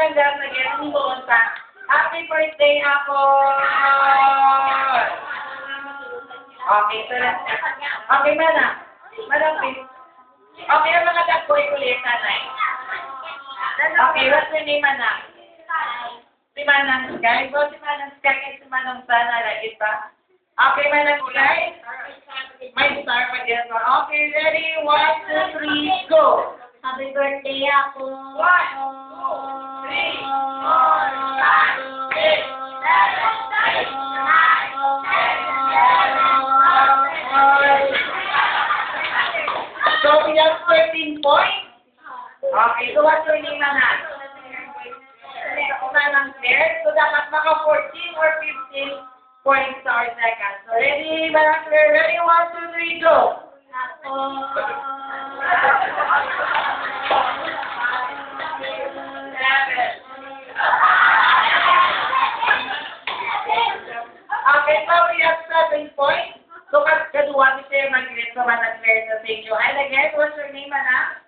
Manang lagyan ni Bonta. Happy birthday ako! Okay, so okay, Manang. Manang, please. Okay, ang mga dagko ulit, nanay. Okay, what's your name, Manang? Si Manang Sky. So, si Manang Sky at si Manang Sana, lagi pa. Okay, Manang Sky. May star pa dyan. Okay, ready? 1, 2, 3, go! Happy birthday ako. 1, 2, 3, 4, 5, 6, 7, 8, 9, 10. So, we have 13 points. Okay, so what's your name, Manang? Manang Claire. So, dapat maka 14 or 15 points sa our second. So, ready, Manang Claire? Ready? 1, 2, 3, go! Ako. Okay, so we have 7 points. So, kaduwa si Sir Magnet sa Manang Claire sa thank you. And again, what's your name, Manang?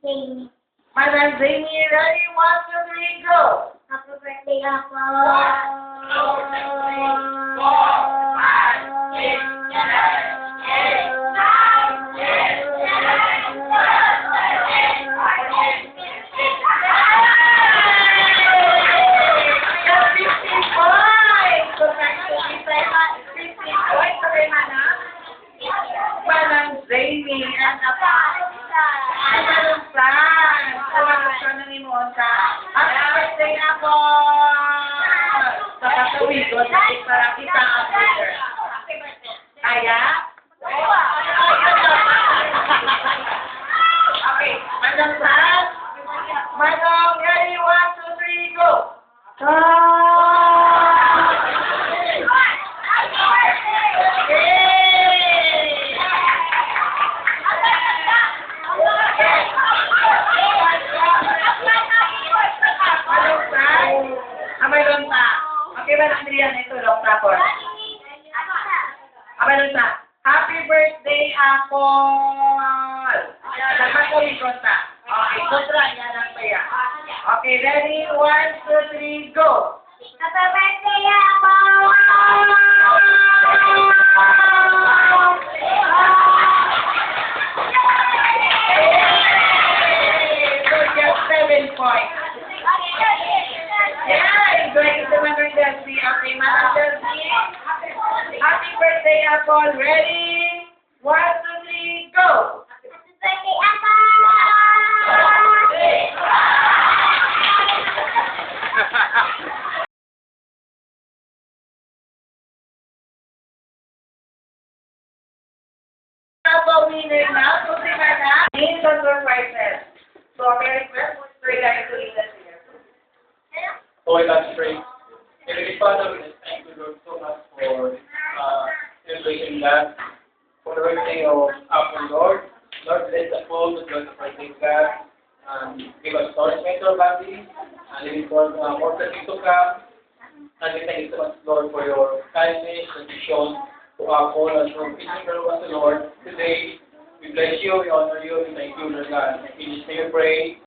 Jamie. Manang Jamie, ready? 1, 2, 3, go! Happy birthday ako. 1, 2, 3, 4, 5, 6, 7, 8, 9, 10. Jamie, and happy birthday ako! Sa katawigo, para kita ang picture. Kaya? Okay, Manang Saan? Manang, ready? 1, 2, 3, go! Mayroon pa. Okay ba lang Adrian ito? Long tapos. Mayroon pa. Happy birthday, Apple! Dapat ko ikot pa. Okay, kontra. Yan lang pa yan. Okay, ready? 1, 2, 3, go! Happy birthday ako. So, just 7 points. Yeah, going to Manang Delphi. Okay, Manang Delphi. Happy birthday, Apple. Ready? 1, 2, 3, go! Happy birthday ako. Apple winner now. So, si Manang. Name the surprises. So, Merry Christmas. Three guys to listen to you. So let's pray. Heavenly Father, we just thank you, Lord, so much for celebrating that for the birthday of our Lord. Lord, bless the food, bless the birthday God, and give us nourishment to our body, and give us more blessings to come. And we thank you so much, Lord, for your kindness that you shown to our all and for each one of us, Lord. Today, we bless you, we honor you, we thank you, Lord God. In Jesus' name we pray.